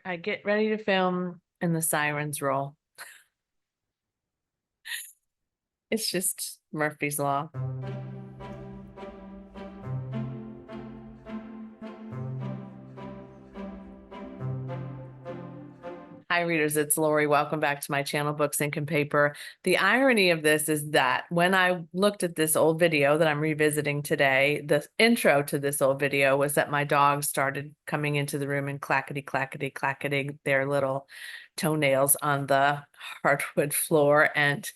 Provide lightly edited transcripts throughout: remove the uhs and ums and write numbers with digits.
I get ready to film and the sirens roll. It's just Murphy's Law. Hi, readers. It's Lori. Welcome back to my channel, Books, Ink, and Paper. The irony of this is that when I looked at this old video that I'm revisiting today, the intro to this old video was that my dogs started coming into the room and clackety, clackety, clacketing their little toenails on the hardwood floor. And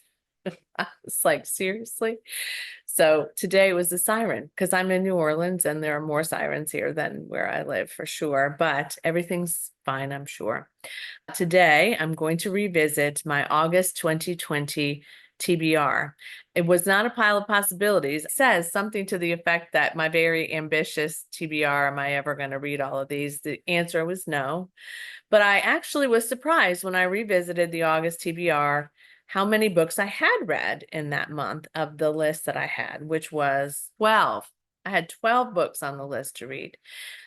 I was like, seriously? So today was the siren because I'm in New Orleans and there are more sirens here than where I live for sure, but everything's fine, I'm sure. Today, I'm going to revisit my August 2020 TBR. It was not a pile of possibilities. It says something to the effect that my very ambitious TBR, am I ever going to read all of these? The answer was no. But I actually was surprised when I revisited the August TBR how many books I had read in that month of the list that I had, which was 12. I had 12 books on the list to read.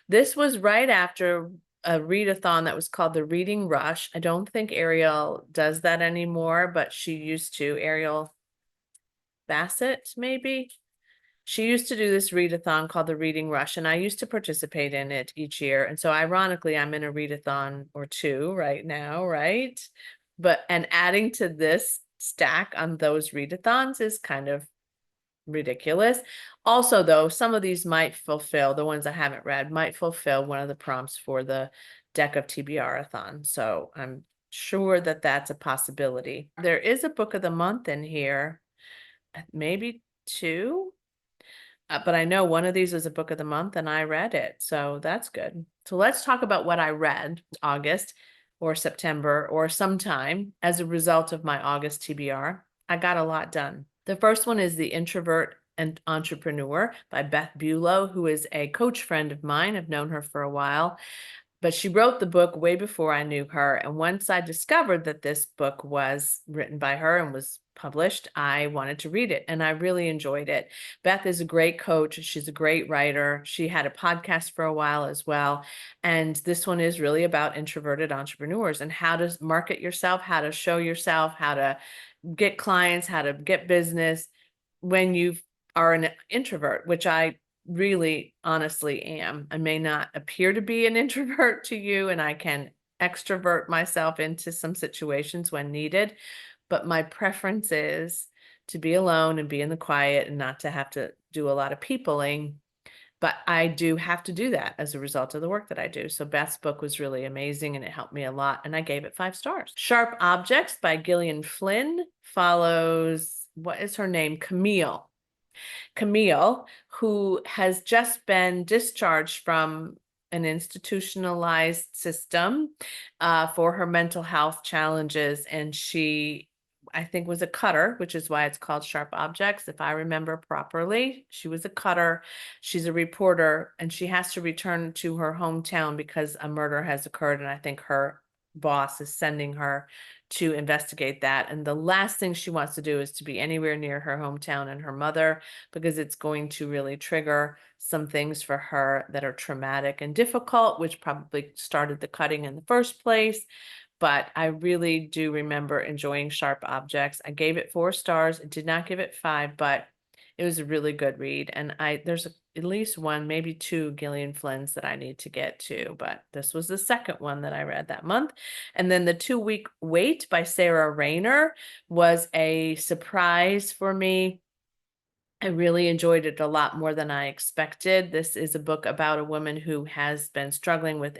This was right after a readathon that was called the Reading Rush. I don't think Ariel does that anymore, but she used to. Ariel Bassett, maybe? She used to do this readathon called the Reading Rush, and I used to participate in it each year. And so ironically, I'm in a readathon or two right now, right? And adding to this stack on those readathons is kind of ridiculous. Also, though, some of these might fulfill, the ones I haven't read, might fulfill one of the prompts for the deck of TBR-a-thon. So I'm sure that that's a possibility. There is a book of the month in here, maybe two. But I know one of these was a book of the month and I read it. So that's good. So let's talk about what I read August or September or sometime as a result of my August TBR. I got a lot done. The first one is The Introvert and Entrepreneur by Beth Buelow, who is a coach friend of mine. I've known her for a while. But she wrote the book way before I knew her. And once I discovered that this book was written by her and was published, I wanted to read it and I really enjoyed it. Beth is a great coach. She's a great writer. She had a podcast for a while as well. And this one is really about introverted entrepreneurs and how to market yourself, how to show yourself, how to get clients, how to get business when you are an introvert, which I really honestly am. I may not appear to be an introvert to you, and I can extrovert myself into some situations when needed, but my preference is to be alone and be in the quiet and not to have to do a lot of peopling. But I do have to do that as a result of the work that I do. So Beth's book was really amazing and it helped me a lot. And I gave it 5 stars. Sharp Objects by Gillian Flynn follows, what is her name? Camille, who has just been discharged from an institutionalized system for her mental health challenges. And she, I think, was a cutter, which is why it's called Sharp Objects. If I remember properly, she was a cutter. She's a reporter, and she has to return to her hometown because a murder has occurred. And I think her boss is sending her to investigate that. And the last thing she wants to do is to be anywhere near her hometown and her mother, because it's going to really trigger some things for her that are traumatic and difficult, which probably started the cutting in the first place. But I really do remember enjoying Sharp Objects. I gave it 4 stars. I did not give it 5, but it was a really good read. And there's at least one, maybe 2 Gillian Flynn's that I need to get to, but this was the second one that I read that month. And then The 2-Week Wait by Sarah Rayner was a surprise for me. I really enjoyed it a lot more than I expected. This is a book about a woman who has been struggling with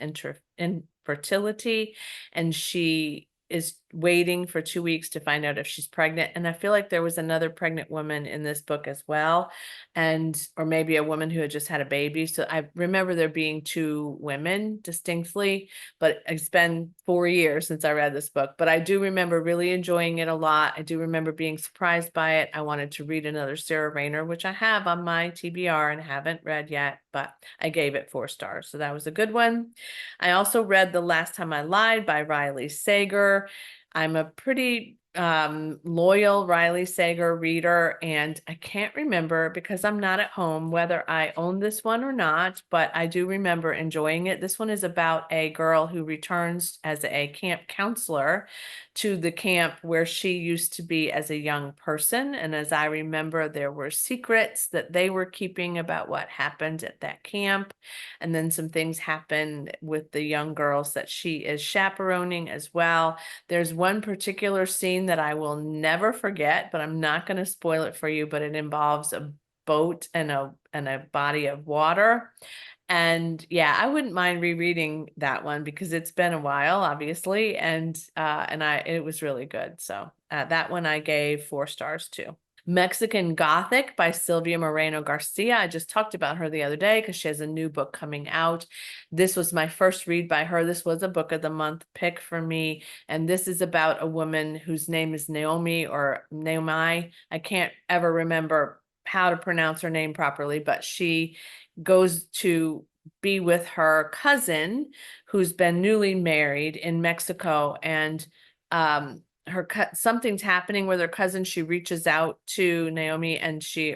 infertility, and she is waiting for 2 weeks to find out if she's pregnant. And I feel like there was another pregnant woman in this book as well, or maybe a woman who had just had a baby. So I remember there being 2 women distinctly, but it's been 4 years since I read this book. But I do remember really enjoying it a lot. I do remember being surprised by it. I wanted to read another Sarah Rayner, which I have on my TBR and haven't read yet, but I gave it 4 stars. So that was a good one. I also read The Last Time I Lied by Riley Sager. I'm a pretty loyal Riley Sager reader, and I can't remember because I'm not at home whether I own this one or not, but I do remember enjoying it. This one is about a girl who returns as a camp counselor to the camp where she used to be as a young person. And as I remember, there were secrets that they were keeping about what happened at that camp. And then some things happened with the young girls that she is chaperoning as well. There's one particular scene that I will never forget, but I'm not going to spoil it for you, but it involves a boat and a body of water. And yeah, I wouldn't mind rereading that one because it's been a while, obviously, and it was really good. So that one I gave 4 stars too. Mexican Gothic by Sylvia Moreno Garcia. I just talked about her the other day because she has a new book coming out. This was my first read by her. This was a book of the month pick for me. And this is about a woman whose name is Naomi or Naomi. I can't ever remember how to pronounce her name properly, but she goes to be with her cousin who's been newly married in Mexico, and something's happening with her cousin. She reaches out to Naomi and she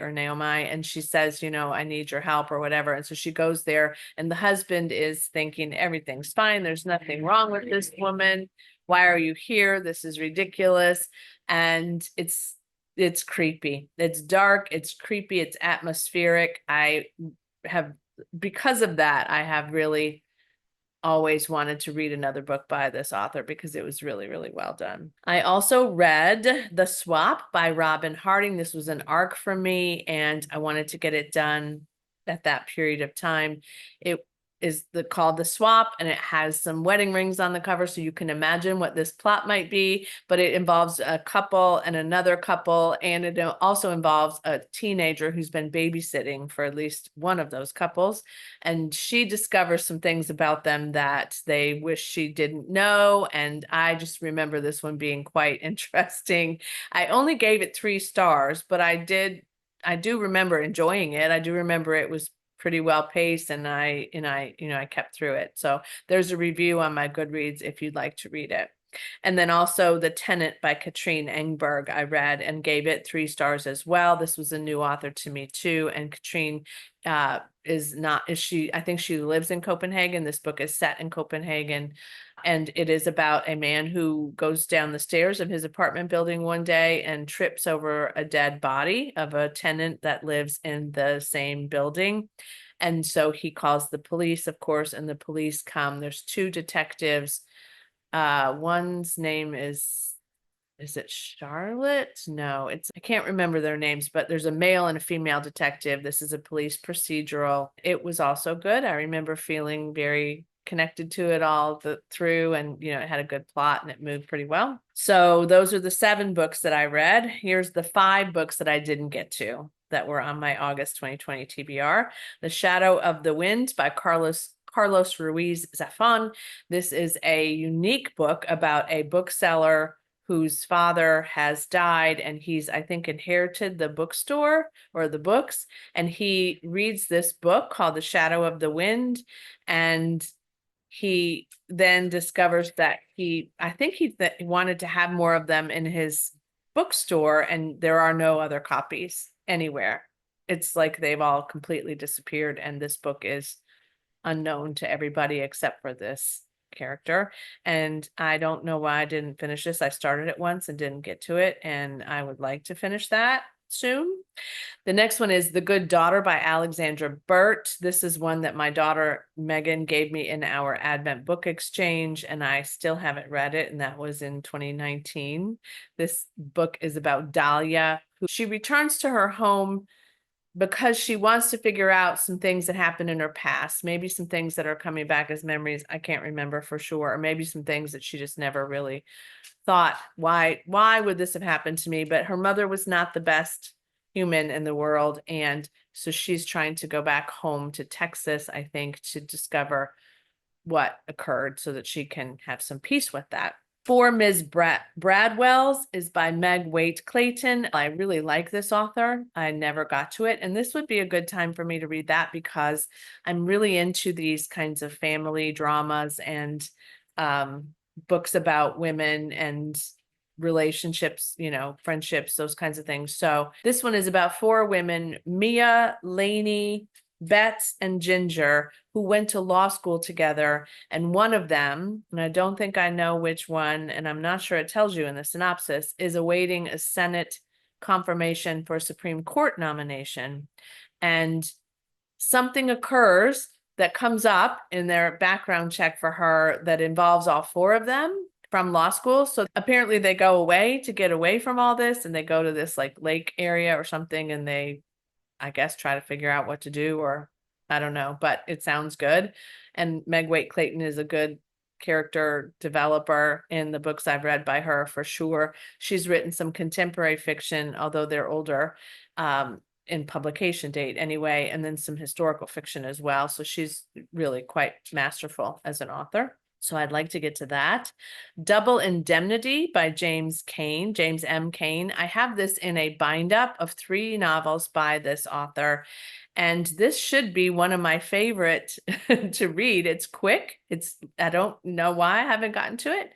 says, I need your help or whatever. And so she goes there, and the husband is thinking everything's fine. There's nothing wrong with this woman. Why are you here? This is ridiculous. And it's creepy. It's dark. It's creepy. It's atmospheric. Because of that, I have really always wanted to read another book by this author because it was really, really well done. I also read The Swap by Robin Harding. This was an arc for me, and I wanted to get it done at that period of time. It is called The Swap, and it has some wedding rings on the cover, so you can imagine what this plot might be, but it involves a couple and another couple, and it also involves a teenager who's been babysitting for at least one of those couples, and she discovers some things about them that they wish she didn't know, and I just remember this one being quite interesting. I only gave it 3 stars, but I do remember enjoying it. I do remember it was pretty well paced, and I kept through it. So there's a review on my Goodreads if you'd like to read it. And then also The Tenant by Katrine Engberg I read and gave it 3 stars as well. This was a new author to me too. And Katrine I think she lives in Copenhagen. This book is set in Copenhagen. And it is about a man who goes down the stairs of his apartment building one day and trips over a dead body of a tenant that lives in the same building. And so he calls the police, of course, and the police come. There's 2 detectives. One's name is it Charlotte? No, I can't remember their names, but there's a male and a female detective. This is a police procedural. It was also good. I remember feeling very connected to it all through, and it had a good plot and it moved pretty well. So those are the 7 books that I read. Here's the 5 books that I didn't get to that were on my August 2020 TBR. The Shadow of the Wind by Carlos Ruiz Zafón. This is a unique book about a bookseller whose father has died, and he's, I think, inherited the bookstore or the books. And he reads this book called The Shadow of the Wind. And he then discovers that I think he wanted to have more of them in his bookstore, and there are no other copies anywhere. It's like they've all completely disappeared, and this book is unknown to everybody except for this character. And I don't know why I didn't finish this. I started it once and didn't get to it, and I would like to finish that soon. The next one is The Good Daughter by Alexandra Burt. This is one that my daughter Megan gave me in our Advent book exchange, and I still haven't read it, and that was in 2019. This book is about Dahlia, who she returns to her home because she wants to figure out some things that happened in her past, maybe some things that are coming back as memories. I can't remember for sure, or maybe some things that she just never really thought, why would this have happened to me? But her mother was not the best human in the world. And so she's trying to go back home to Texas, I think, to discover what occurred so that she can have some peace with that. For Ms. Bradwell's is by Meg Waite Clayton. I really like this author. I never got to it, and this would be a good time for me to read that because I'm really into these kinds of family dramas and books about women and relationships, friendships, those kinds of things. So this one is about four women, Mia, Lainey, Bets, and Ginger, who went to law school together. And one of them, and I don't think I know which one, and I'm not sure it tells you in the synopsis, is awaiting a Senate confirmation for a Supreme Court nomination. And something occurs that comes up in their background check for her that involves all four of them from law school. So apparently they go away to get away from all this, and they go to this like lake area or something, and they, I guess, try to figure out what to do, or I don't know, but it sounds good. And Meg Waite Clayton is a good character developer in the books I've read by her for sure. She's written some contemporary fiction, although they're older, in publication date anyway, and then some historical fiction as well. So she's really quite masterful as an author. So I'd like to get to that. Double Indemnity by James M. Cain. I have this in a bind up of 3 novels by this author. And this should be one of my favorite to read. It's quick. I don't know why I haven't gotten to it.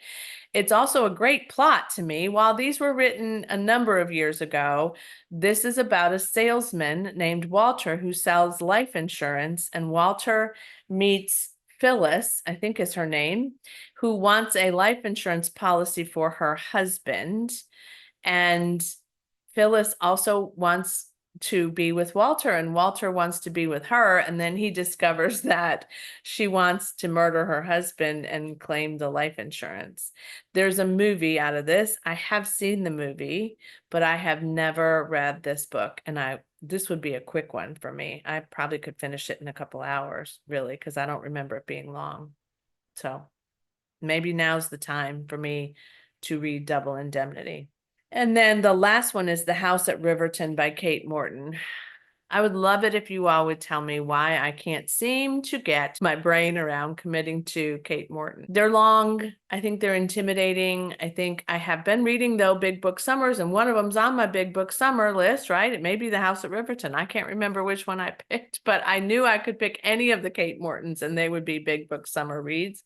It's also a great plot to me. While these were written a number of years ago, this is about a salesman named Walter who sells life insurance, and Walter meets Phyllis, I think is her name, who wants a life insurance policy for her husband. And Phyllis also wants to be with Walter, and Walter wants to be with her. And then he discovers that she wants to murder her husband and claim the life insurance. There's a movie out of this. I have seen the movie, but I have never read this book. And this would be a quick one for me. I probably could finish it in a couple hours, really, because I don't remember it being long. So maybe now's the time for me to read Double Indemnity. And then the last one is The House at Riverton by Kate Morton. I would love it if you all would tell me why I can't seem to get my brain around committing to Kate Morton. They're long. I think they're intimidating. I think I have been reading, though, Big Book Summers, and one of them's on my Big Book Summer list, right? It may be The House at Riverton. I can't remember which one I picked, but I knew I could pick any of the Kate Mortons, and they would be Big Book Summer reads.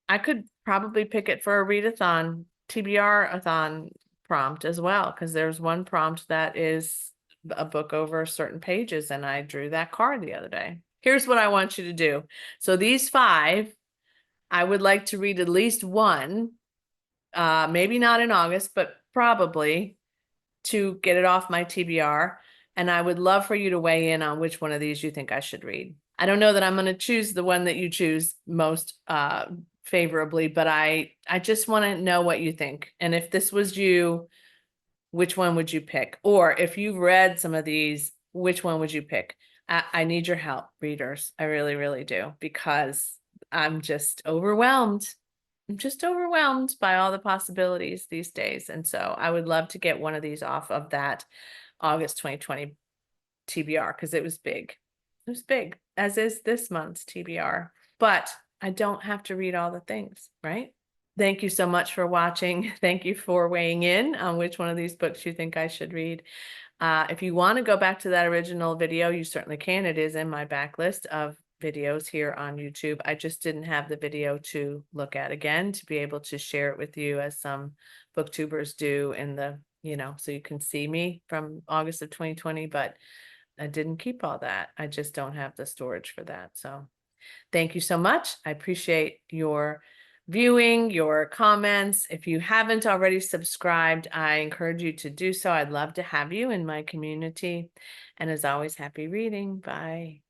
I could probably pick it for a readathon, TBR-a-thon prompt as well, because there's one prompt that is a book over certain pages, and I drew that card the other day. Here's what I want you to do. So these 5, I would like to read at least one, maybe not in August, but probably, to get it off my TBR. And I would love for you to weigh in on which one of these you think I should read. I don't know that I'm going to choose the one that you choose most favorably, but I just want to know what you think. And if this was you, which one would you pick? Or if you've read some of these, which one would you pick? I need your help, readers. I really, really do, because I'm just overwhelmed. I'm just overwhelmed by all the possibilities these days. And so I would love to get one of these off of that August 2020 TBR, because it was big. It was big, as is this month's TBR. But I don't have to read all the things, right? Thank you so much for watching. Thank you for weighing in on which one of these books you think I should read. If you want to go back to that original video, you certainly can. It is in my backlist of videos here on YouTube. I just didn't have the video to look at again to be able to share it with you, as some booktubers do in the, so you can see me from August of 2020, but I didn't keep all that. I just don't have the storage for that. So thank you so much. I appreciate your viewing, your comments. If you haven't already subscribed, I encourage you to do so. I'd love to have you in my community. And as always, happy reading. Bye.